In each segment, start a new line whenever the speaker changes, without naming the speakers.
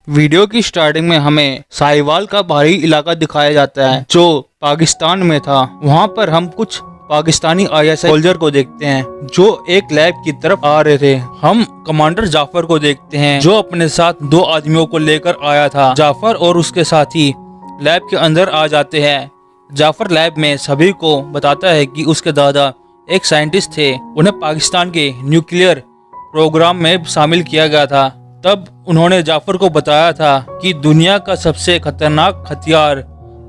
Video की starting में हमें साहिवाल का पहाड़ी इलाका दिखाया जाता है जो पाकिस्तान में था। वहाँ पर हम कुछ पाकिस्तानी आईएसआई सोल्जर को देखते हैं जो एक लैब की तरफ आ रहे थे। हम कमांडर जाफर को देखते हैं जो अपने साथ 2 आदमियों को लेकर आया था। जाफर और उसके साथी लैब के अंदर आ जाते हैं। जाफर लैब में सभी को बताता है कि उसके दादा एक साइंटिस्ट थे, उन्हें पाकिस्तान के न्यूक्लियर प्रोग्राम में शामिल किया गया था। तब उन्होंने जाफर को बताया था कि दुनिया का सबसे खतरनाक हथियार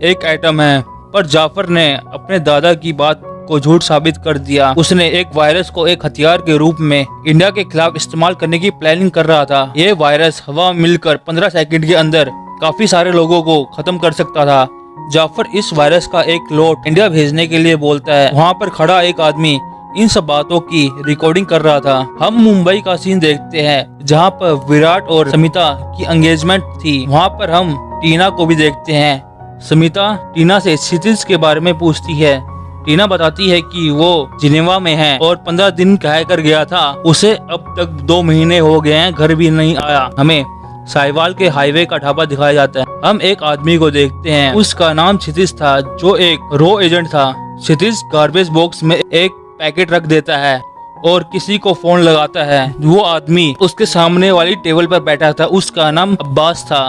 एक एटम है, पर जाफर ने अपने दादा की बात को झूठ साबित कर दिया। उसने एक वायरस को एक हथियार के रूप में इंडिया के खिलाफ इस्तेमाल करने की प्लानिंग कर रहा था। ये वायरस हवा मिलकर 15 सेकंड के अंदर काफी सारे लोगों को खत्म कर सकता था। जाफर इस वायरस का एक लोट इंडिया भेजने के लिए बोलता है। वहाँ पर खड़ा एक आदमी इन सब बातों की रिकॉर्डिंग कर रहा था। हम मुंबई का सीन देखते हैं जहाँ पर विराट और समिता की एंगेजमेंट थी। वहाँ पर हम टीना को भी देखते हैं। समिता टीना से क्षितिज के बारे में पूछती है। टीना बताती है कि वो जिनेवा में है और 15 दिन कह कर गया था। उसे अब तक 2 महीने हो गए हैं, घर भी नहीं आया। हमें साहिवाल के हाईवे का ढाबा दिखाया जाता है। हम एक आदमी को देखते हैं, उसका नाम क्षितिज था जो एक रो एजेंट था। क्षितिज गार्बेज बॉक्स में एक पैकेट रख देता है और किसी को फोन लगाता है। वो आदमी उसके सामने वाली टेबल पर बैठा था, उसका नाम अब्बास था।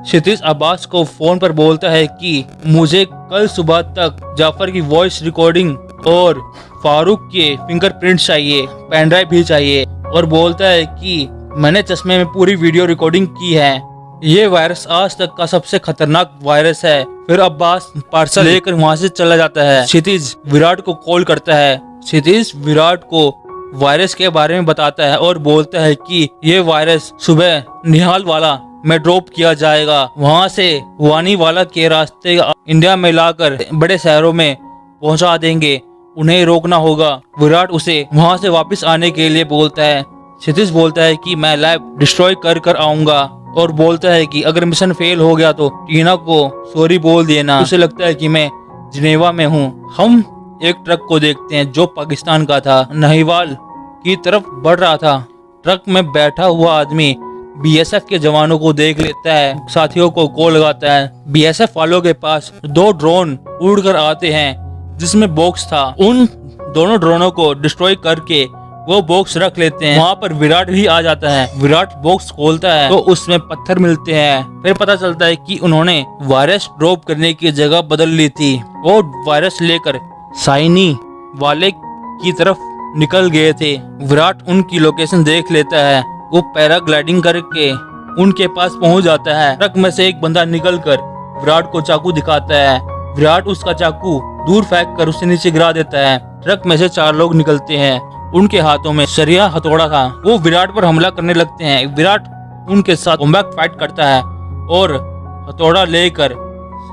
क्षितिज अब्बास को फोन पर बोलता है कि मुझे कल सुबह तक जाफर की वॉइस रिकॉर्डिंग और फारूक के फिंगरप्रिंट चाहिए, पेन ड्राइव भी चाहिए, और बोलता है कि मैंने चश्मे में पूरी वीडियो रिकॉर्डिंग की है। ये वायरस आज तक का सबसे खतरनाक वायरस है। फिर अब्बास पार्सल लेकर वहाँ से चला जाता है। क्षितिज विराट को कॉल करता है। क्षितिज विराट को वायरस के बारे में बताता है और बोलता है कि ये वायरस सुबह निहाल वाला में ड्रॉप किया जाएगा। वहाँ से वानी वाला के रास्ते इंडिया में लाकर बड़े शहरों में पहुँचा देंगे। उन्हें रोकना होगा। विराट उसे वहाँ से वापस आने के लिए बोलता है। क्षितिज बोलता है कि मैं लैब डिस्ट्रॉय कर आऊंगा और बोलता है कि अगर मिशन फेल हो गया तो टीना को सॉरी बोल देना। उसे लगता है कि मैं जिनेवा में हूँ। हम एक ट्रक को देखते हैं जो पाकिस्तान का था, नहीवाल की तरफ बढ़ रहा था। ट्रक में बैठा हुआ आदमी बीएसएफ के जवानों को देख लेता है, साथियों को कॉल लगाता है। बीएसएफ वालों के पास 2 ड्रोन उड़कर आते हैं जिसमें बॉक्स था। उन दोनों ड्रोनों को डिस्ट्रॉय करके वो बॉक्स रख लेते हैं। वहाँ पर विराट भी आ जाता है। विराट बॉक्स खोलता है तो उसमें पत्थर मिलते हैं। फिर पता चलता है कि उन्होंने वायरस ड्रॉप करने की जगह बदल ली थी। वो वायरस लेकर साइनी वाले की तरफ निकल गए थे। विराट उनकी लोकेशन देख लेता है। वो पैराग्लाइडिंग करके उनके पास पहुंच जाता है। ट्रक में से एक बंदा निकलकर विराट को चाकू दिखाता है। विराट उसका चाकू दूर फेंक कर उसे नीचे गिरा देता है। ट्रक में से 4 लोग निकलते हैं। उनके हाथों में सरिया हथौड़ा था। वो विराट पर हमला करने लगते हैं। विराट उनके साथ कॉम्बैट फाइट करता है और हथौड़ा लेकर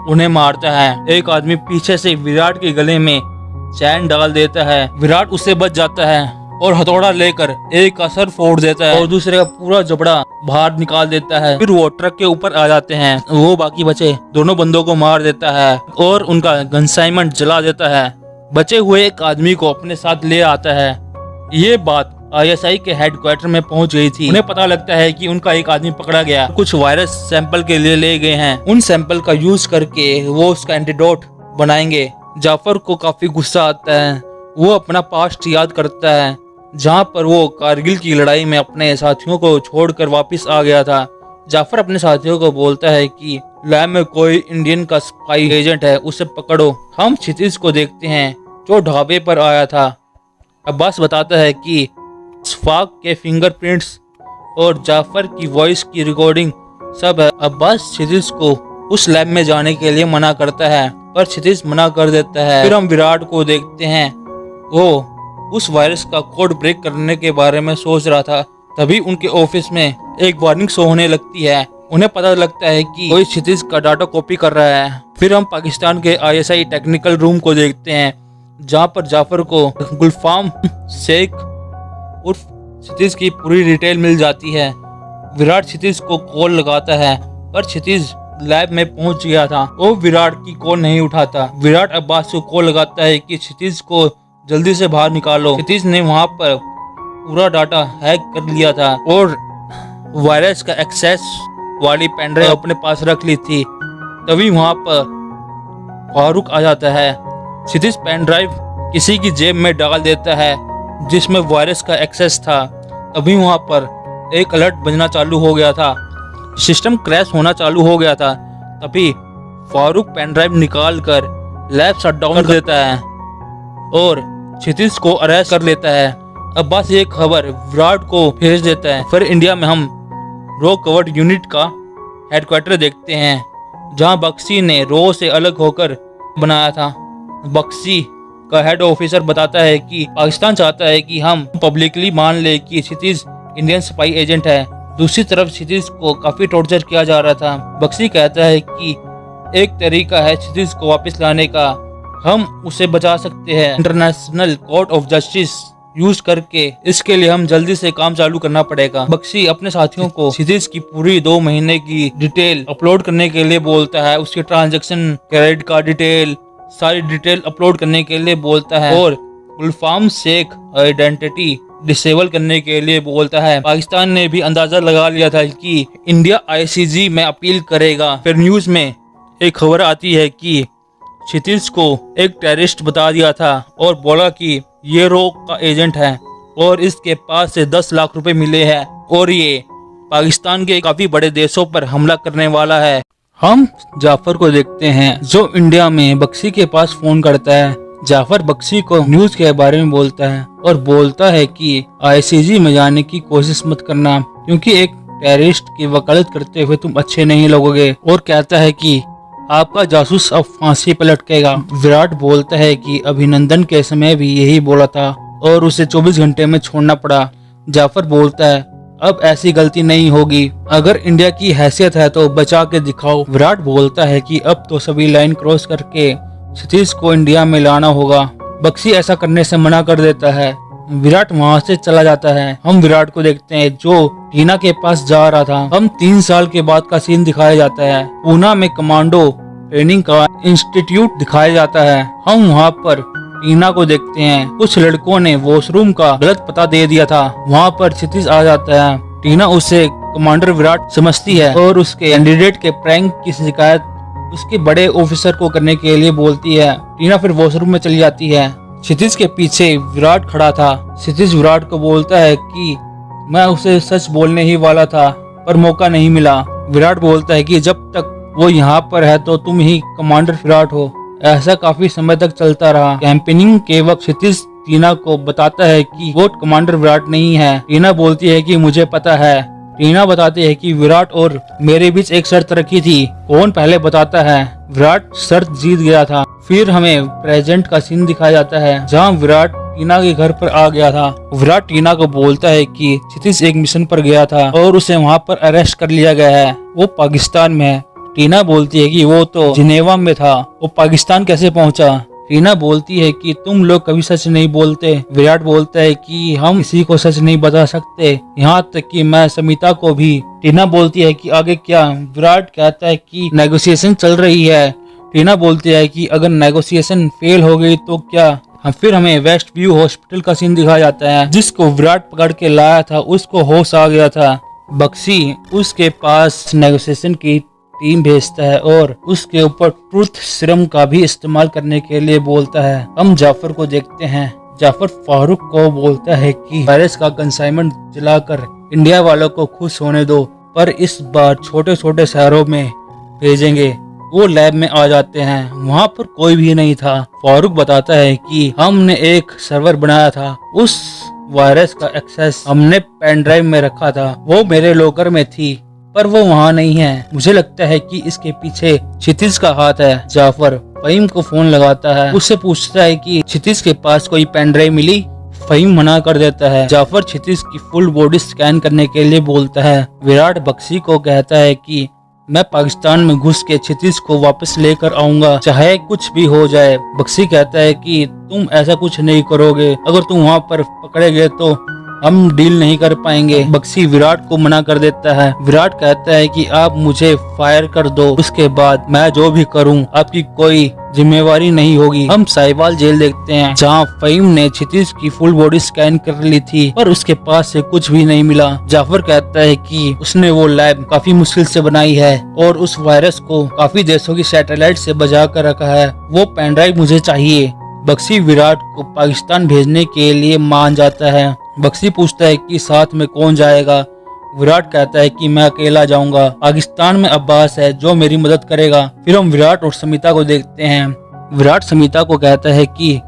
उन्हें मारता है। एक आदमी पीछे से विराट के गले में चैन डाल देता है। विराट उससे बच जाता है और हथौड़ा लेकर एक का सर फोड़ देता है और दूसरे का पूरा जबड़ा बाहर निकाल देता है। फिर वो ट्रक के ऊपर आ जाते हैं। वो बाकी बचे दोनों बंदों को मार देता है और उनका कंसाइनमेंट जला देता है। बचे हुए एक आदमी को अपने साथ ले आता है। ये बात आईएसआई के हेडक्वार्टर में पहुंच गई थी। उन्हें पता लगता है कि उनका एक आदमी पकड़ा गया। कुछ वायरस सैंपल के लिए ले गए हैं। उन सैंपल का यूज करके वो उसका एंटीडोट बनाएंगे। जाफर को काफी गुस्सा आता है। वो अपना पास्ट याद करता है जहाँ पर वो कारगिल की लड़ाई में अपने साथियों को छोड़कर वापस आ गया था। जाफर अपने साथियों को बोलता है कि लैब में कोई इंडियन का स्पाई एजेंट है, उसे पकड़ो। हम क्षितिज को देखते हैं जो ढाबे पर आया था। अब्बास बताता है कि शफाक के फिंगरप्रिंट्स और जाफर की वॉइस की रिकॉर्डिंग सब है। अब्बास क्षितिज को उस लैब में जाने के लिए मना करता है पर क्षितिज मना कर देता है। फिर हम विराट को देखते हैं। वो उस वायरस का कोड ब्रेक करने के बारे में सोच रहा था। तभी उनके ऑफिस में एक वार्निंग शो होने लगती है। उन्हें पता लगता है कि कोई क्षितिज का डाटा कॉपी कर रहा है। फिर हम पाकिस्तान के आईएसआई टेक्निकल रूम को देखते हैं जहाँ पर जाफर को गुलफाम शेख उर्फ क्षितिज की पूरी डिटेल मिल जाती है। विराट क्षितिज को कॉल लगाता है पर क्षितिज लैब में पहुंच गया था। वो विराट की कॉल नहीं उठाता। विराट अब्बास को कॉल लगाता है कि क्षितिज को जल्दी से बाहर निकालो। क्षितिज ने वहां पर पूरा डाटा हैक कर लिया था और वायरस का एक्सेस वाली पेन ड्राइव अपने पास रख ली थी। तभी वहां पर फारूक आ जाता है। क्षितिज पेन ड्राइव किसी की जेब में डाल देता है जिसमें वायरस का एक्सेस था। तभी वहां पर एक अलर्ट बजना चालू हो गया था, सिस्टम क्रैश होना चालू हो गया था। तभी फारूक पेन ड्राइव निकाल कर लैब शट डाउन कर देता है और क्षितिज को अरेस्ट कर लेता है। अब बस ये खबर विराट को भेज देता है। फिर इंडिया में हम रो कवर्ड यूनिट का हेडक्वार्टर देखते हैं, जहां बख्शी ने रो से अलग होकर बनाया था। बख्शी का हेड ऑफिसर बताता है कि पाकिस्तान चाहता है कि हम पब्लिकली मान ले कि क्षितिज इंडियन स्पाई एजेंट है। दूसरी तरफ क्षितिज को काफी टॉर्चर किया जा रहा था। बख्शी कहता है कि एक तरीका है क्षितिज को वापस लाने का, हम उसे बचा सकते हैं international court of justice use करके। इसके लिए हम जल्दी से काम चालू करना पड़ेगा। बख्शी अपने साथियों को क्षितिज की पूरी 2 महीने की डिटेल अपलोड करने के लिए बोलता है। उसके ट्रांजैक्शन, क्रेडिट कार्ड डिटेल, सारी डिटेल अपलोड करने के लिए बोलता है और गुलफाम शेख आइडेंटिटी डिसेबल करने के लिए बोलता है। पाकिस्तान ने भी अंदाजा लगा लिया था कि इंडिया ICJ में अपील करेगा। फिर न्यूज में एक खबर आती है कि क्षितिज को एक टेररिस्ट बता दिया था और बोला कि ये रो का एजेंट है और इसके पास से 10 लाख रुपए मिले हैं और ये पाकिस्तान के काफी बड़े देशों पर हमला करने वाला है। हम जाफर को देखते हैं जो इंडिया में बख्शी के पास फोन करता है। जाफर बख्शी को न्यूज के बारे में बोलता है और बोलता है कि ICJ में जाने की कोशिश मत करना, क्योंकि एक टेररिस्ट की वकालत करते हुए तुम अच्छे नहीं लगोगे। और कहता है कि आपका जासूस अब फांसी पर लटकेगा। विराट बोलता है कि अभिनंदन के समय भी यही बोला था और उसे 24 घंटे में छोड़ना पड़ा। जाफर बोलता है अब ऐसी गलती नहीं होगी, अगर इंडिया की हैसियत है तो बचा के दिखाओ। विराट बोलता है कि अब तो सभी लाइन क्रॉस करके क्षितिज को इंडिया में लाना होगा। बख्शी ऐसा करने से मना कर देता है। विराट वहां से चला जाता है। हम विराट को देखते हैं जो टीना के पास जा रहा था। हम 3 साल के बाद का सीन दिखाया जाता है। पूना में कमांडो ट्रेनिंग का इंस्टीट्यूट दिखाया जाता है। हम वहां पर टीना को देखते हैं। कुछ लड़कों ने वॉशरूम का गलत पता दे दिया था। वहां पर क्षितिज आ जाता है। टीना उसे कमांडर विराट समझती है और उसके कैंडिडेट के प्रैंक की शिकायत उसके बड़े ऑफिसर को करने के लिए बोलती है। टीना फिर वॉशरूम में चली जाती है। क्षितिज के पीछे विराट खड़ा था। क्षितिज विराट को बोलता है कि मैं उसे सच बोलने ही वाला था पर मौका नहीं मिला। विराट बोलता है कि जब तक वो यहाँ पर है तो तुम ही कमांडर विराट हो। ऐसा काफी समय तक चलता रहा। कैंपेनिंग के वक्त क्षितिज टीना को बताता है कि वो कमांडर विराट नहीं है। टीना बोलती है कि मुझे पता है। टीना बताती है कि विराट और मेरे बीच एक शर्त रखी थी, कौन पहले बताता है। विराट शर्त जीत गया था। फिर हमें प्रेजेंट का सीन दिखाया जाता है जहां विराट टीना के घर पर आ गया था। विराट टीना को बोलता है कि क्षितिज एक मिशन पर गया था और उसे वहां पर अरेस्ट कर लिया गया है, वो पाकिस्तान में है। टीना बोलती है कि वो तो जिनेवा में था, वो पाकिस्तान कैसे पहुंचा। टीना बोलती है कि तुम लोग कभी सच नहीं बोलते। विराट बोलता है कि हम किसी को सच नहीं बता सकते, यहाँ तक कि मैं समिता को भी। टीना बोलती है कि आगे क्या। विराट कहता है कि नेगोशिएशन चल रही है। टीना बोलती है कि अगर नेगोशिएशन फेल हो गई तो क्या। फिर हमें वेस्ट व्यू हॉस्पिटल का सीन दिखाया जाता है। जिसको विराट पकड़ के लाया था उसको होश आ गया था। बख्शी उसके पास नेगोशिएशन की टीम भेजता है और उसके ऊपर ट्रूथ सीरम का भी इस्तेमाल करने के लिए बोलता है। हम जाफर को देखते हैं। जाफर फारूक को बोलता है कि वायरस का कंसाइनमेंट जलाकर इंडिया वालों को खुश होने दो, पर इस बार छोटे छोटे शहरों में भेजेंगे। वो लैब में आ जाते हैं। वहाँ पर कोई भी नहीं था। फारूक बताता है कि हमने एक सर्वर बनाया था, उस वायरस का एक्सेस हमने पेन ड्राइव में रखा था, वो मेरे लॉकर में थी पर वो वहाँ नहीं है। मुझे लगता है कि इसके पीछे क्षितिज का हाथ है। जाफर फहीम को फोन लगाता है, उससे पूछता है कि क्षितिज के पास कोई पेन ड्राइव मिली। फहीम मना कर देता है। जाफर क्षितिज की फुल बॉडी स्कैन करने के लिए बोलता है। विराट बख्शी को कहता है कि मैं पाकिस्तान में घुस के क्षितिज को वापस लेकर आऊंगा, चाहे कुछ भी हो जाए। बख्शी कहता है कि तुम ऐसा कुछ नहीं करोगे, अगर तुम वहाँ पर पकड़े गए तो हम डील नहीं कर पाएंगे। बख्शी विराट को मना कर देता है। विराट कहता है कि आप मुझे फायर कर दो, उसके बाद मैं जो भी करूं आपकी कोई जिम्मेवारी नहीं होगी। हम साहिवाल जेल देखते हैं जहाँ फहीम ने क्षितिज की फुल बॉडी स्कैन कर ली थी पर उसके पास से कुछ भी नहीं मिला। जाफर कहता है कि उसने वो लैब काफी मुश्किल से बनाई है और उस वायरस को काफी देशों की सैटेलाइट से बचा कर रखा है। वो पेन ड्राइव मुझे चाहिए। बक्सी विराट को पाकिस्तान भेजने के लिए मान जाता है। बक्सी पूछता है कि साथ में कौन जाएगा। विराट कहता है कि मैं अकेला जाऊंगा। पाकिस्तान में अब्बास है जो मेरी मदद करेगा। फिर हम विराट और समिता को देखते हैं। विराट समिता को कहता है कि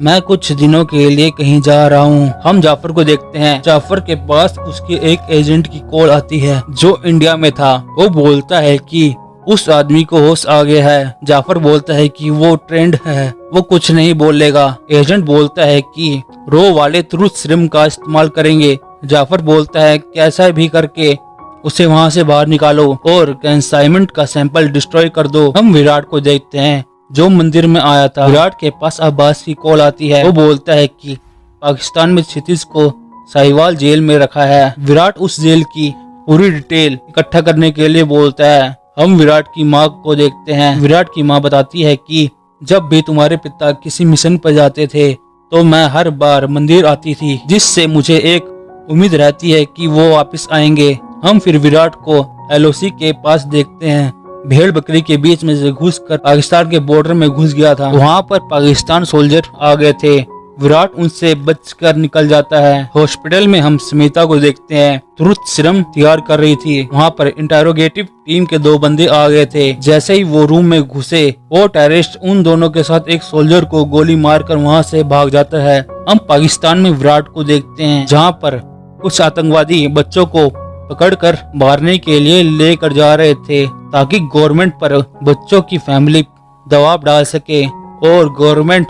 मैं कुछ दिनों के लिए कहीं जा रहा हूँ। हम जाफर को देखते हैं। जाफर के पास उसके एक एजेंट की कॉल आती है जो इंडिया में था। वो बोलता है कि उस आदमी को होश आ गया है। जाफर बोलता है कि वो ट्रेंड है, वो कुछ नहीं बोलेगा। एजेंट बोलता है कि रो वाले ट्रूथ सीरम का इस्तेमाल करेंगे। जाफर बोलता है कैसा भी करके उसे वहां से बाहर निकालो और कंसाइनमेंट का सैंपल डिस्ट्रॉय कर दो। हम विराट को देखते हैं जो मंदिर में आया था। विराट के पास अब्बास की कॉल आती है। वो बोलता है कि पाकिस्तान में क्षितिज को साहिवाल जेल में रखा है। विराट उस जेल की पूरी डिटेल इकट्ठा करने के लिए बोलता है। हम विराट की माँ को देखते हैं। विराट की माँ बताती है कि जब भी तुम्हारे पिता किसी मिशन पर जाते थे तो मैं हर बार मंदिर आती थी जिससे मुझे एक उम्मीद रहती है कि वो वापस आएंगे। हम फिर विराट को एलओसी के पास देखते हैं। भेड़ बकरी के बीच में से घुसकर पाकिस्तान के बॉर्डर में घुस गया था। वहाँ पर पाकिस्तान सोल्जर आ गए थे। विराट उनसे बचकर निकल जाता है। हॉस्पिटल में हम स्मिता को देखते हैं। ट्रूथ सीरम तैयार कर रही थी। वहाँ पर इंटेरोगेटिव टीम के 2 बंदे आ गए थे। जैसे ही वो रूम में घुसे वो टेररिस्ट उन दोनों के साथ एक सोल्जर को गोली मारकर वहाँ से भाग जाता है। हम पाकिस्तान में विराट को देखते हैं जहाँ पर कुछ आतंकवादी बच्चों को पकड़कर मारने के लिए लेकर जा रहे थे ताकि गवर्नमेंट पर बच्चों की फैमिली दबाव डाल सके और गवर्नमेंट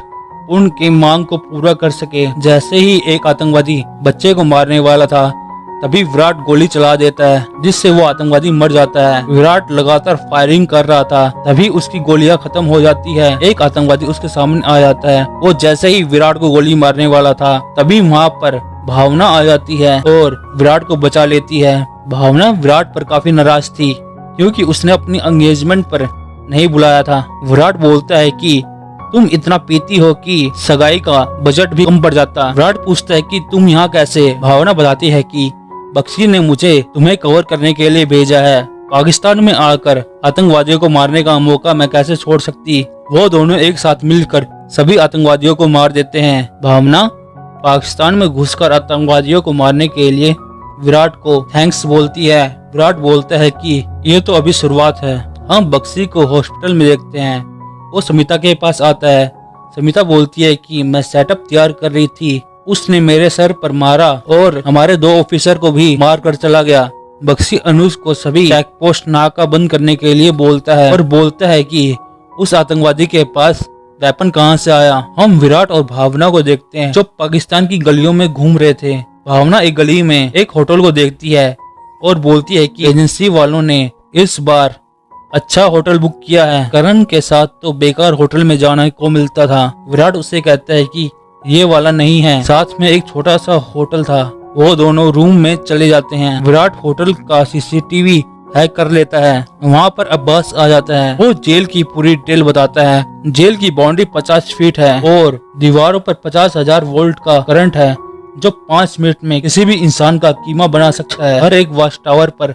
उनकी मांग को पूरा कर सके। जैसे ही एक आतंकवादी बच्चे को मारने वाला था तभी विराट गोली चला देता है जिससे वो आतंकवादी मर जाता है। विराट लगातार फायरिंग कर रहा था तभी उसकी गोलियां खत्म हो जाती है। एक आतंकवादी उसके सामने आ जाता है। वो जैसे ही विराट को गोली मारने वाला था तभी वहाँ पर भावना आ जाती है और विराट को बचा लेती है। भावना विराट पर काफी नाराज थी क्योंकि उसने अपनी एंगेजमेंट पर नहीं बुलाया था। विराट बोलता है कि तुम इतना पीती हो कि सगाई का बजट भी कम पड़ जाता। विराट पूछता है कि तुम यहाँ कैसे। भावना बताती है कि बक्सी ने मुझे तुम्हें कवर करने के लिए भेजा है। पाकिस्तान में आकर आतंकवादियों को मारने का मौका मैं कैसे छोड़ सकती। वो दोनों एक साथ मिलकर सभी आतंकवादियों को मार देते हैं। भावना पाकिस्तान में घुसकर आतंकवादियों को मारने के लिए विराट को थैंक्स बोलती है। विराट बोलता है कि ये तो अभी शुरुआत है। हम बक्सी को हॉस्पिटल में देखते हैं। वो समिता के पास आता है। समिता बोलती है कि मैं सेटअप तैयार कर रही थी, उसने मेरे सर पर मारा और हमारे 2 ऑफिसर को भी मार कर चला गया। बक्सी अनुज को सभी चेक पोस्ट नाका बंद करने के लिए बोलता है और बोलता है कि उस आतंकवादी के पास वेपन कहां से आया। हम विराट और भावना को देखते हैं जो पाकिस्तान की गलियों में घूम रहे थे। भावना एक गली में एक होटल को देखती है और बोलती है कि एजेंसी वालों ने इस बार अच्छा होटल बुक किया है। करण के साथ तो बेकार होटल में जाने को मिलता था। विराट उससे कहता है कि ये वाला नहीं है, साथ में एक छोटा सा होटल था। वो दोनों रूम में चले जाते हैं। विराट होटल का सीसीटीवी हैक कर लेता है। वहाँ पर अब्बास आ जाता है। वो जेल की पूरी डिटेल बताता है। जेल की बाउंड्री 50 फीट है और दीवारों पर 50,000 वोल्ट का करंट है जो 5 मिनट में किसी भी इंसान का कीमा बना सकता है। हर एक वॉच टावर पर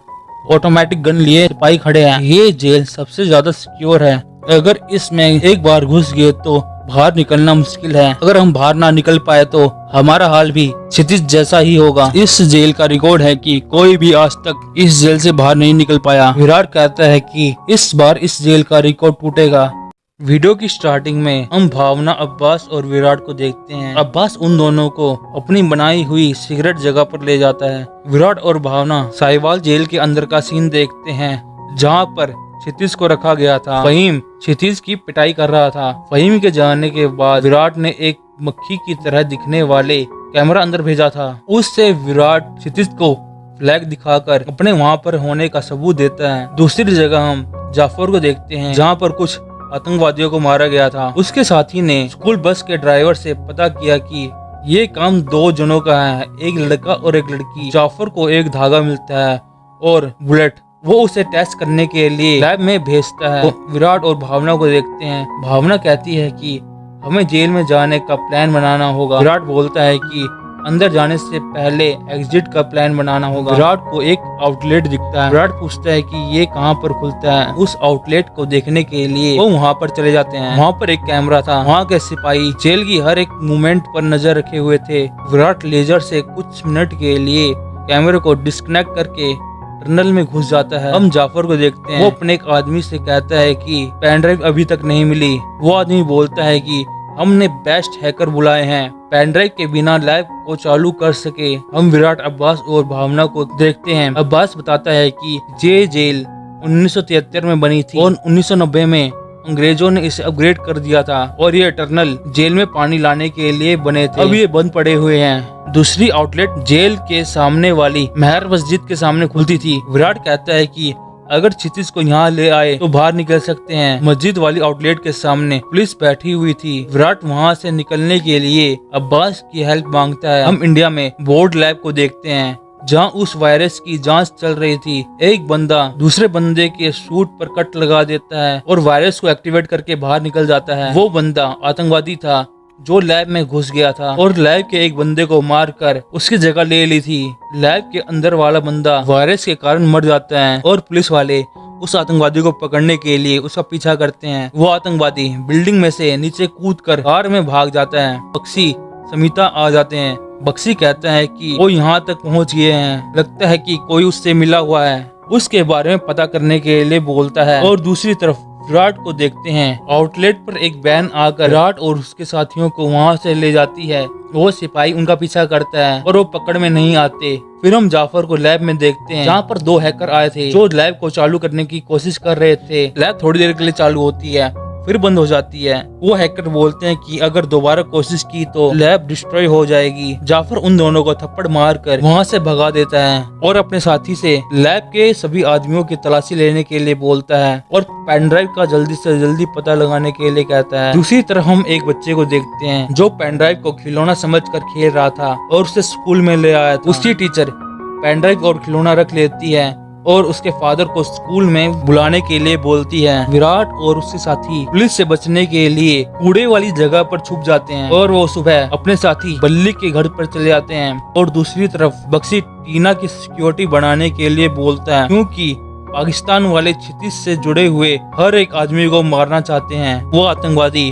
ऑटोमेटिक गन लिए सिपाही खड़े हैं। ये जेल सबसे ज्यादा सिक्योर है। अगर इसमें एक बार घुस गए तो बाहर निकलना मुश्किल है। अगर हम बाहर ना निकल पाए तो हमारा हाल भी क्षितिज जैसा ही होगा। इस जेल का रिकॉर्ड है कि कोई भी आज तक इस जेल से बाहर नहीं निकल पाया। विराट कहता है कि इस बार इस जेल का रिकॉर्ड टूटेगा। वीडियो की स्टार्टिंग में हम भावना, अब्बास और विराट को देखते हैं। अब्बास उन दोनों को अपनी बनाई हुई सिगरेट जगह पर ले जाता है। विराट और भावना साहिवाल जेल के अंदर का सीन देखते हैं जहाँ पर क्षितिज को रखा गया था। फहीम क्षितिज की पिटाई कर रहा था। फहीम के जाने के बाद विराट ने एक मक्खी की तरह दिखने वाले कैमरा अंदर भेजा था। उससे विराट क्षितिज को फ्लैग दिखाकर अपने वहाँ पर होने का सबूत देता है। दूसरी जगह हम जाफर को देखते हैं जहाँ पर कुछ आतंकवादियों को मारा गया था। उसके साथी ने स्कूल बस के ड्राइवर से पता किया कि ये काम 2 जनों का है, एक लड़का और एक लड़की। जाफर को एक धागा मिलता है और बुलेट वो उसे टेस्ट करने के लिए लैब में भेजता है। विराट और भावना को देखते हैं। भावना कहती है कि हमें जेल में जाने का प्लान बनाना होगा। विराट बोलता है कि अंदर जाने से पहले एग्जिट का प्लान बनाना होगा। विराट को एक आउटलेट दिखता है। विराट पूछता है कि ये कहाँ पर खुलता है। उस आउटलेट को देखने के लिए वो वहाँ पर चले जाते हैं। वहाँ पर एक कैमरा था। वहाँ के सिपाही जेल की हर एक मूवमेंट पर नजर रखे हुए थे। विराट लेजर से कुछ मिनट के लिए कैमरे को डिस्कनेक्ट करके टनल में घुस जाता है। हम जाफर को देखते हैं। वो अपने एक आदमी से कहता है कि पेन ड्राइव अभी तक नहीं मिली। वो आदमी बोलता है कि हमने बेस्ट हैकर बुलाए हैं, पेन ड्राइव के बिना लैब को चालू कर सके। हम विराट, अब्बास और भावना को देखते हैं। अब्बास बताता है कि ये जेल 1973 में बनी थी और 1990 में अंग्रेजों ने इसे अपग्रेड कर दिया था और ये टनल जेल में पानी लाने के लिए बने थे। अब ये बंद पड़े हुए हैं। दूसरी आउटलेट जेल के सामने वाली मेहर मस्जिद के सामने खुलती थी। विराट कहता है कि अगर क्षितिज को यहाँ ले आए तो बाहर निकल सकते हैं। मस्जिद वाली आउटलेट के सामने पुलिस बैठी हुई थी। विराट वहाँ से निकलने के लिए अब्बास की हेल्प मांगता है। हम इंडिया में बोर्ड लैब को देखते हैं जहाँ उस वायरस की जांच चल रही थी। एक बंदा दूसरे बंदे के सूट पर कट लगा देता है और वायरस को एक्टिवेट करके बाहर निकल जाता है। वो बंदा आतंकवादी था जो लैब में घुस गया था और लैब के एक बंदे को मारकर उसकी जगह ले ली थी। लैब के अंदर वाला बंदा वायरस के कारण मर जाता है और पुलिस वाले उस आतंकवादी को पकड़ने के लिए उसका पीछा करते हैं। वो आतंकवादी बिल्डिंग में से नीचे कूदकर कार में भाग जाता है। बक्सी, समिता आ जाते हैं। बक्सी कहता है कि वो यहाँ तक पहुँच गए हैं, लगता है कि कोई उससे मिला हुआ है। उसके बारे में पता करने के लिए बोलता है। और दूसरी तरफ विराट को देखते हैं। आउटलेट पर एक वैन आकर विराट और उसके साथियों को वहां से ले जाती है। वो सिपाही उनका पीछा करता है और वो पकड़ में नहीं आते। फिर हम जाफर को लैब में देखते हैं जहाँ पर 2 हैकर आए थे जो लैब को चालू करने की कोशिश कर रहे थे। लैब थोड़ी देर के लिए चालू होती है फिर बंद हो जाती है। वो हैकर बोलते हैं कि अगर दोबारा कोशिश की तो लैब डिस्ट्रॉय हो जाएगी। जाफर उन दोनों को थप्पड़ मारकर वहाँ से भगा देता है और अपने साथी से लैब के सभी आदमियों की तलाशी लेने के लिए बोलता है और पेन ड्राइव का जल्दी से जल्दी पता लगाने के लिए कहता है। दूसरी तरफ हम एक बच्चे को देखते हैं जो पेन ड्राइव को खिलौना समझकर खेल रहा था और उसे स्कूल में ले आया था। उसकी टीचर पेन ड्राइव और खिलौना रख लेती है और उसके फादर को स्कूल में बुलाने के लिए बोलती है। विराट और उसके साथी पुलिस से बचने के लिए कूड़े वाली जगह पर छुप जाते हैं और वो सुबह अपने साथी बल्ली के घर पर चले जाते हैं। और दूसरी तरफ बक्सी टीना की सिक्योरिटी बढ़ाने के लिए बोलता है क्योंकि पाकिस्तान वाले क्षितिज से जुड़े हुए हर एक आदमी को मारना चाहते हैं। वो आतंकवादी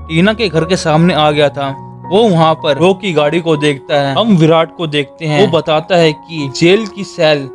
टीना के घर के सामने आ गया था। वो वहाँ पर रो की गाड़ी को देखता है। हम विराट को देखते हैं। वो बताता है कि जेल की सेल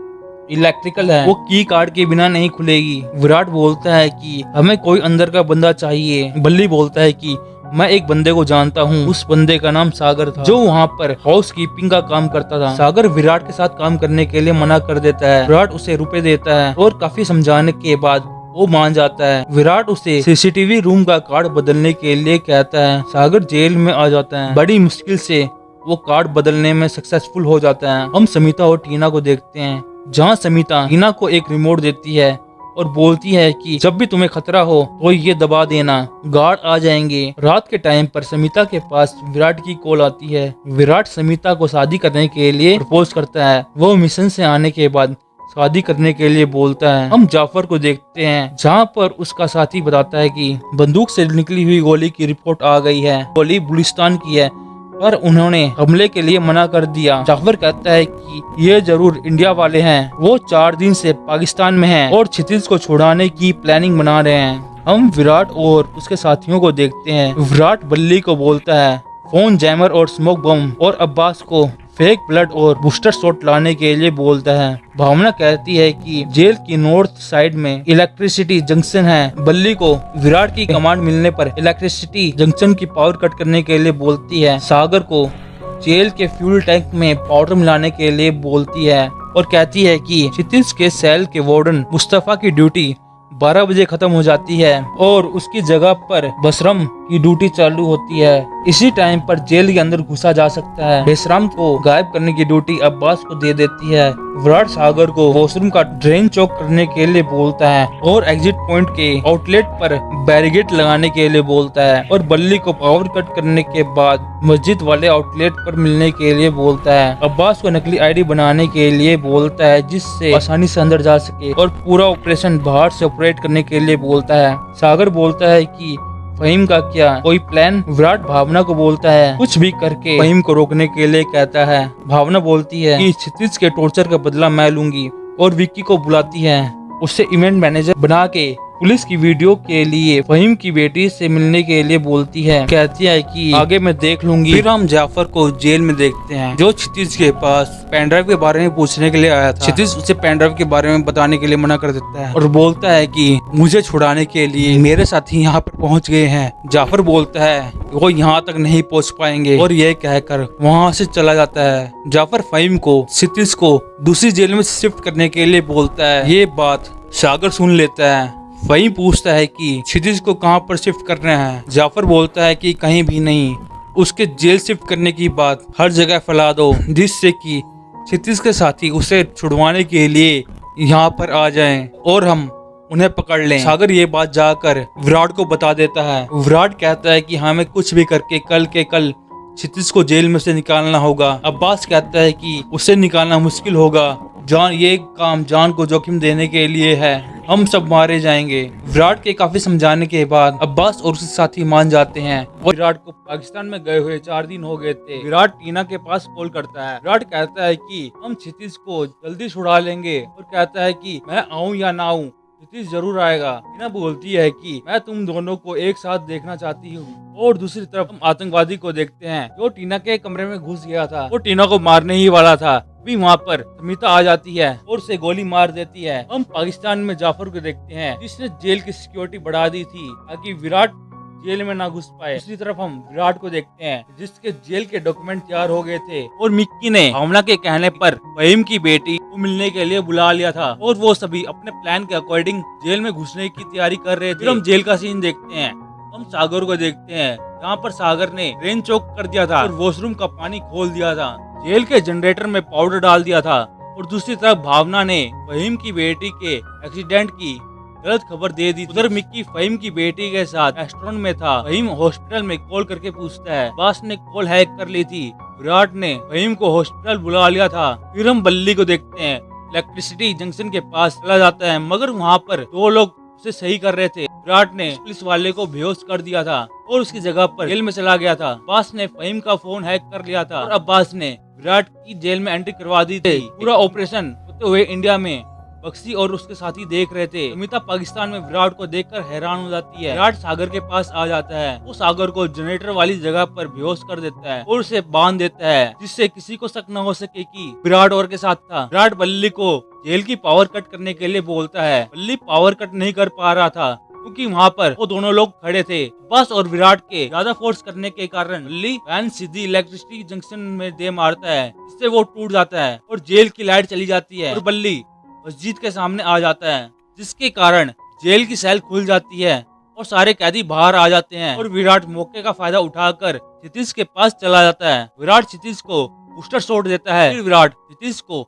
इलेक्ट्रिकल है, वो की कार्ड के बिना नहीं खुलेगी। विराट बोलता है कि हमें कोई अंदर का बंदा चाहिए। बल्ली बोलता है कि मैं एक बंदे को जानता हूँ। उस बंदे का नाम सागर था जो वहाँ पर हाउस कीपिंग का काम करता था। सागर विराट के साथ काम करने के लिए मना कर देता है। विराट उसे रुपए देता है और काफी समझाने के बाद वो मान जाता है। विराट उसे सीसीटीवी रूम का कार्ड बदलने के लिए कहता है। सागर जेल में आ जाता है। बड़ी मुश्किल से वो कार्ड बदलने में सक्सेसफुल हो जाता है। हम समिता और टीना को देखते हैं जहाँ समिता टीना को एक रिमोट देती है और बोलती है कि जब भी तुम्हें खतरा हो तो ये दबा देना, गार्ड आ जाएंगे। रात के टाइम पर समिता के पास विराट की कॉल आती है। विराट समिता को शादी करने के लिए प्रपोज करता है। वो मिशन से आने के बाद शादी करने के लिए बोलता है। हम जाफर को देखते हैं जहाँ पर उसका साथी बताता है कि बंदूक से निकली हुई गोली की रिपोर्ट आ गई है। गोली बुलिस्तान की है पर उन्होंने हमले के लिए मना कर दिया। जाफर कहता है कि ये जरूर इंडिया वाले हैं। वो 4 दिन से पाकिस्तान में हैं और क्षितिज को छुड़ाने की प्लानिंग बना रहे हैं। हम विराट और उसके साथियों को देखते हैं। विराट बल्ली को बोलता है फोन जैमर और स्मोक बम और अब्बास को फेक ब्लड और बूस्टर शॉट लाने के लिए बोलता है। भावना कहती है कि जेल की नॉर्थ साइड में इलेक्ट्रिसिटी जंक्शन है। बल्ली को विराट की कमांड मिलने पर इलेक्ट्रिसिटी जंक्शन की पावर कट करने के लिए बोलती है। सागर को जेल के फ्यूल टैंक में पाउडर मिलाने के लिए बोलती है और कहती है कि क्षितिज के सेल के वार्डन मुस्तफा की ड्यूटी 12 बजे खत्म हो जाती है और उसकी जगह पर बसरम की ड्यूटी चालू होती है। इसी टाइम पर जेल के अंदर घुसा जा सकता है। बेशराम को गायब करने की ड्यूटी अब्बास को दे देती है। विराट सागर को वॉशरूम का ड्रेन चौक करने के लिए बोलता है और एग्जिट पॉइंट के आउटलेट पर बैरिकेड लगाने के लिए बोलता है और बल्ली को पावर कट करने के बाद मस्जिद वाले आउटलेट पर मिलने के लिए बोलता है। अब्बास को नकली आईडी बनाने के लिए बोलता है जिससे आसानी से अंदर जा सके और पूरा ऑपरेशन बाहर से ऑपरेट करने के लिए बोलता है। सागर बोलता है कि फहीम का क्या कोई प्लान। विराट भावना को बोलता है कुछ भी करके फहीम को रोकने के लिए कहता है। भावना बोलती है कि क्षितिज के टॉर्चर का बदला मैं लूंगी और विक्की को बुलाती है उससे इवेंट मैनेजर बना के पुलिस की वीडियो के लिए फहीम की बेटी से मिलने के लिए बोलती है। कहती है कि आगे मैं देख लूंगी। फिर हम जाफर को जेल में देखते हैं जो क्षितिज के पास पेनड्राइव के बारे में पूछने के लिए आया था। क्षितिज उसे पेनड्राइव के बारे में बताने के लिए मना कर देता है और बोलता है कि मुझे छुड़ाने के लिए मेरे साथी यहाँ पर पहुँच गए हैं। जाफर बोलता है वो यहाँ तक नहीं पहुँच पाएंगे और ये कहकर वहाँ से चला जाता है। जाफर फहीम को क्षितिज को दूसरी जेल में शिफ्ट करने के लिए बोलता है। ये बात सागर सुन लेता है। फहीम पूछता है कि क्षितिज को कहाँ पर शिफ्ट करना है। जाफर बोलता है कि कहीं भी नहीं, उसके जेल शिफ्ट करने की बात हर जगह फैला दो जिससे कि क्षितिज के साथी उसे छुड़वाने के लिए यहाँ पर आ जाएं और हम उन्हें पकड़ लें। सागर ये बात जाकर विराट को बता देता है। विराट कहता है कि हमें कुछ भी करके कल के कल क्षितिज को जेल में से निकालना होगा। अब्बास कहता है कि उसे निकालना मुश्किल होगा, ये काम जान को जोखिम देने के लिए है, हम सब मारे जाएंगे। विराट के काफी समझाने के बाद अब्बास और उसके साथी मान जाते हैं और विराट को पाकिस्तान में गए हुए 4 दिन हो गए थे। विराट टीना के पास कॉल करता है। विराट कहता है कि हम क्षितिज को जल्दी छुड़ा लेंगे और कहता है कि मैं आऊँ या ना आऊँ क्षितिज जरूर आएगा। टीना बोलती है कि मैं तुम दोनों को एक साथ देखना चाहती हूँ। और दूसरी तरफ हम आतंकवादी को देखते हैं जो टीना के कमरे में घुस गया था। वो टीना को मारने ही वाला था। भी वहाँ पर समिता आ जाती है और उसे गोली मार देती है। हम पाकिस्तान में जाफर को देखते हैं जिसने जेल की सिक्योरिटी बढ़ा दी थी ताकि विराट जेल में ना घुस पाए। दूसरी तरफ हम विराट को देखते हैं जिसके जेल के डॉक्यूमेंट तैयार हो गए थे और मिक्की ने भावना के कहने पर फहीम की बेटी को मिलने के लिए बुला लिया था और वो सभी अपने प्लान के अकॉर्डिंग जेल में घुसने की तैयारी कर रहे थे। फिर हम जेल का सीन देखते हैं। हम सागर को देखते हैं जहाँ पर सागर ने ड्रेन चौक कर दिया था और वॉशरूम का पानी खोल दिया था, जेल के जनरेटर में पाउडर डाल दिया था। और दूसरी तरफ भावना ने फहीम की बेटी के एक्सीडेंट की गलत खबर दे दी। उधर मिक्की फहीम की बेटी के साथ रेस्टोरेंट में था। फहीम हॉस्पिटल में कॉल करके पूछता है। बास ने कॉल हैक कर ली थी। विराट ने फहीम को हॉस्पिटल बुला लिया था। फिर हम बल्ली को देखते हैं। इलेक्ट्रिसिटी जंक्शन के पास चला जाता है मगर वहाँ पर 2 लोग उसे सही कर रहे थे। विराट ने पुलिस वाले को बेहोश कर दिया था और उसकी जगह पर जेल में चला गया था। अब्बास ने फहीम का फोन हैक कर लिया था और अब्बास ने विराट की जेल में एंट्री करवा दी थी। पूरा ऑपरेशन होते हुए इंडिया में बक्सी और उसके साथी देख रहे थे। अमिता पाकिस्तान में विराट को देखकर हैरान हो जाती है। विराट सागर के पास आ जाता है। वो सागर को जनरेटर वाली जगह पर बेहोश कर देता है और उसे बांध देता है जिससे किसी को शक न हो सके कि विराट और के साथ था। विराट बल्ली को जेल की पावर कट करने के लिए बोलता है। बल्ली पावर कट नहीं कर पा रहा था क्योंकि वहाँ पर वो दोनों लोग खड़े थे। बस और विराट के ज्यादा फोर्स करने के कारण बल्ली वैन सीधी इलेक्ट्रिसिटी जंक्शन में दे मारता है जिससे वो टूट जाता है और जेल की लाइट चली जाती है और बल्ली मस्जिद के सामने आ जाता है जिसके कारण जेल की सेल खुल जाती है और सारे कैदी बाहर आ जाते हैं और विराट मौके का फायदा उठाकर क्षितिज के पास चला जाता है। विराट क्षितिज को बूस्टर शॉट देता है। फिर विराट क्षितिज को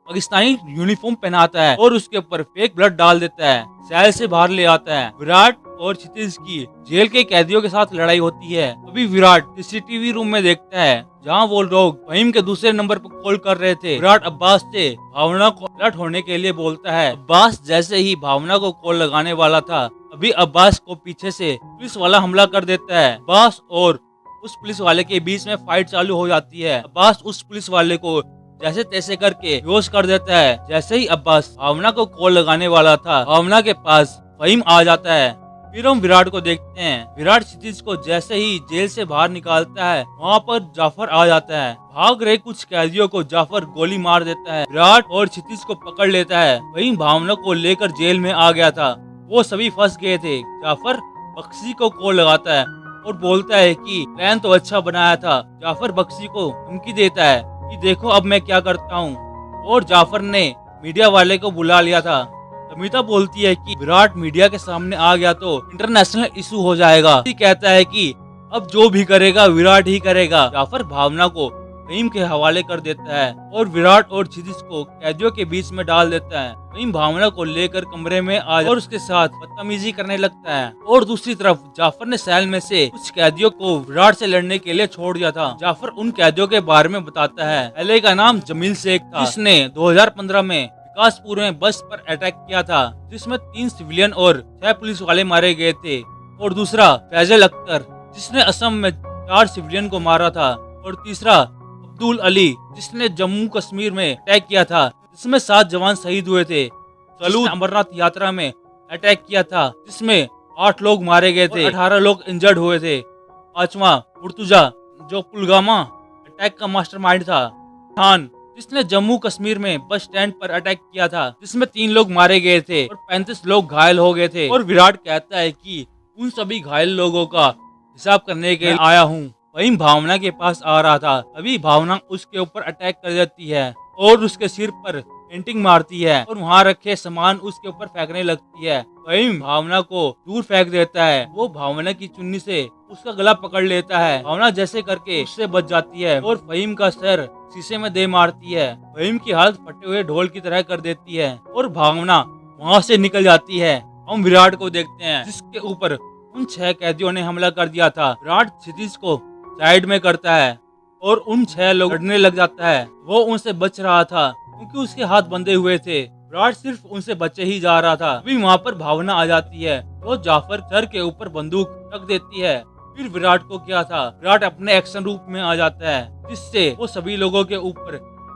पाकिस्तानी यूनिफॉर्म पहनाता है और उसके ऊपर फेक ब्लड डाल देता है। सेल से बाहर ले आता है। विराट और क्षितिज की जेल के कैदियों के साथ लड़ाई होती है। अभी विराट सीसीटीवी रूम में देखता है जहां वो लोग फहीम के दूसरे नंबर पर कॉल कर रहे थे। विराट अब्बास से भावना को अलर्ट होने के लिए बोलता है। अब्बास जैसे ही भावना को कॉल लगाने वाला था अभी अब्बास को पीछे से पुलिस वाला हमला कर देता है। अब्बास और उस पुलिस वाले के बीच में फाइट चालू हो जाती है। अब्बास उस पुलिस वाले को जैसे तैसे करके बेहोश कर देता है। जैसे ही अब्बास भावना को कॉल लगाने वाला था भावना के पास फहीम आ जाता है। फिर हम विराट को देखते हैं। विराट क्षितिज को जैसे ही जेल से बाहर निकालता है वहाँ पर जाफर आ जाता है। भाग रहे कुछ कैदियों को जाफर गोली मार देता है। विराट और क्षितिज को पकड़ लेता है। वहीं भावना को लेकर जेल में आ गया था। वो सभी फंस गए थे। जाफर बक्सी को कॉल लगाता है और बोलता है कि प्लान तो अच्छा बनाया था। जाफर बक्सी को धमकी देता है कि देखो अब मैं क्या करता हूँ और जाफर ने मीडिया वाले को बुला लिया था। अमिता बोलती है कि विराट मीडिया के सामने आ गया तो इंटरनेशनल इशू हो जाएगा। कहता है कि अब जो भी करेगा विराट ही करेगा। जाफर भावना को फहीम के हवाले कर देता है और विराट और क्षितिज को कैदियों के बीच में डाल देता है। फहीम भावना को लेकर कमरे में आ और उसके साथ बदतमीजी करने लगता है। और दूसरी तरफ जाफर ने सेल में से कुछ कैदियों को विराट से लड़ने के लिए छोड़ दिया था। जाफर उन कैदियों के बारे में बताता है। पहले का नाम जमील शेख था, जिसने 2015 में विकासपुर में बस पर अटैक किया था, जिसमें 3 सिविलियन और 6 पुलिस वाले मारे गए थे। और दूसरा फैजल अख्तर, जिसने असम में 4 सिविलियन को मारा था। और तीसरा अब्दुल अली, जिसने जम्मू कश्मीर में अटैक किया था, जिसमें 7 जवान शहीद हुए थे। सलूद अमरनाथ यात्रा में अटैक किया था, जिसमें 8 लोग मारे गए थे, 18 लोग इंजर्ड हुए थे। 5वां मुर्तुजा, जो पुलवामा अटैक का मास्टरमाइंड था। खान, जिसने जम्मू कश्मीर में बस स्टैंड पर अटैक किया था, जिसमें 3 लोग मारे गए थे और 35 लोग घायल हो गए थे। और विराट कहता है कि उन सभी घायल लोगों का हिसाब करने के लिए आया हूँ। फहीम भावना के पास आ रहा था, तभी भावना उसके ऊपर अटैक कर देती है और उसके सिर पर पेंटिंग मारती है और वहाँ रखे सामान उसके ऊपर फेंकने लगती है। फहीम भावना को दूर फेंक देता है। वो भावना की चुन्नी से उसका गला पकड़ लेता है। भावना जैसे करके उससे बच जाती है और फहीम का सर शीशे में दे मारती है। फहीम की हालत फटे हुए ढोल की तरह कर देती है और भावना वहाँ से निकल जाती है। हम विराट को देखते हैं, जिसके ऊपर उन 6 कैदियों ने हमला कर दिया था। विराट क्षितिज को साइड में करता है और उन 6 लोग लड़ने लग जाता है। वो उनसे बच रहा था क्योंकि उसके हाथ बंधे हुए थे। विराट सिर्फ उनसे बचे ही जा रहा था। अभी वहाँ पर भावना आ जाती है। वो जाफर सर के ऊपर बंदूक रख देती है। फिर विराट को क्या था, विराट अपने एक्शन रूप में आ जाता है, जिससे वो सभी लोगों के ऊपर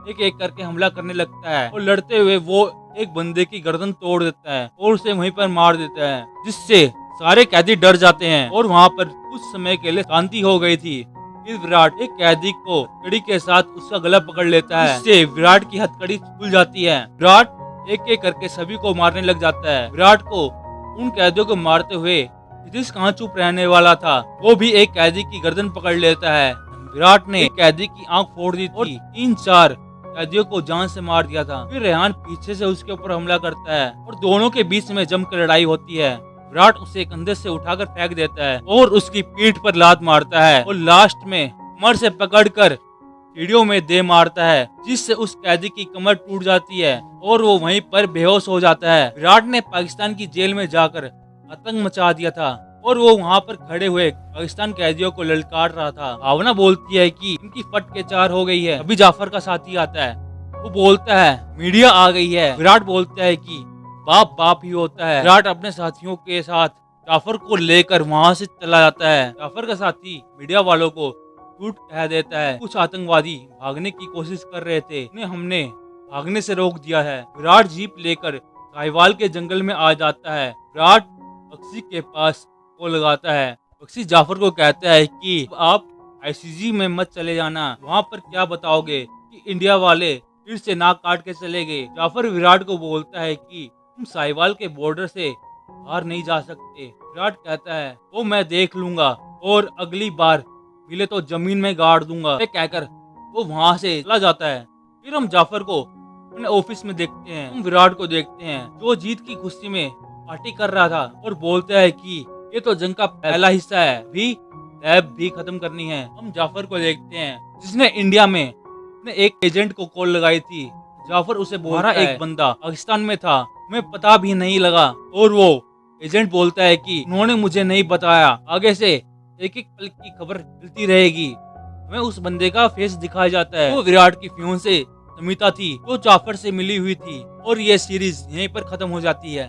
एक एक करके हमला करने लगता है। और लड़ते हुए वो एक बंदे की गर्दन तोड़ देता है और उसे वहीं पर मार देता है, जिससे सारे कैदी डर जाते हैं और वहाँ पर कुछ समय के लिए शांति हो गई थी। फिर विराट एक कैदी को हथकड़ी के साथ उसका गला पकड़ लेता है, जिससे विराट की हथकड़ी खुल जाती है। विराट एक एक करके सभी को मारने लग जाता है। विराट को उन कैदियों को मारते हुए क्षितिज कहाँ चुप रहने वाला था, वो भी एक कैदी की गर्दन पकड़ लेता है। विराट ने एक कैदी की आंख फोड़ दी थी, 3-4 कैदियों को जान से मार दिया था। फिर रेहान पीछे से उसके ऊपर हमला करता है और दोनों के बीच में जमकर लड़ाई होती है। विराट उसे कंधे से उठाकर फेंक देता है और उसकी पीठ पर लात मारता है और लास्ट में कमर से पकड़कर सीढ़ियों में दे मारता है, जिससे उस कैदी की कमर टूट जाती है और वो वहीं पर बेहोश हो जाता है। विराट ने पाकिस्तान की जेल में जाकर आतंक मचा दिया था और वो वहाँ पर खड़े हुए पाकिस्तान कैदियों को ललकार रहा था। भावना बोलती है कि इनकी फट के 4 हो गई है। अभी जाफर का साथी आता है, वो बोलता है मीडिया आ गई है। विराट बोलता है कि बाप बाप ही होता है। विराट अपने साथियों के साथ जाफर को लेकर वहाँ से चला जाता है। जाफर का साथी मीडिया वालों को झूठ कह देता है। कुछ आतंकवादी भागने की कोशिश कर रहे थे, उन्हें हमने भागने से रोक दिया है। विराट जीप लेकर साहिवाल के जंगल में आ जाता है। विराट बख्शी के पास को लगाता है। बख्शी जाफर को कहता है कि आप आईसीजी में मत चले जाना, वहाँ पर क्या बताओगे कि इंडिया वाले फिर से नाक काट के चले गए। जाफर विराट को बोलता है कि तुम साहिवाल के बॉर्डर से बाहर नहीं जा सकते। विराट कहता है वो मैं देख लूंगा और अगली बार मिले तो जमीन में गाड़ दूंगा। कहकर वो वहाँ से चला जाता है। फिर हम जाफर को अपने ऑफिस में देखते हैं। हम विराट को देखते हैं जो जीत की खुशी में पार्टी कर रहा था और बोलता है कि ये तो जंग का पहला हिस्सा है, भी लैब भी खत्म करनी है। हम जाफर को देखते हैं जिसने इंडिया में अपने एक एजेंट को कॉल लगाई थी। जाफर उसे बोल रहा है एक बंदा पाकिस्तान में था, हमें पता भी नहीं लगा। और वो एजेंट बोलता है कि उन्होंने मुझे नहीं बताया, आगे से एक एक पल की खबर मिलती रहेगी। हमें उस बंदे का फेस दिखाया जाता है। वो विराट की फियोंसे समिता थी, वो जाफर से मिली हुई थी। और ये सीरीज यहीं पर खत्म हो जाती है।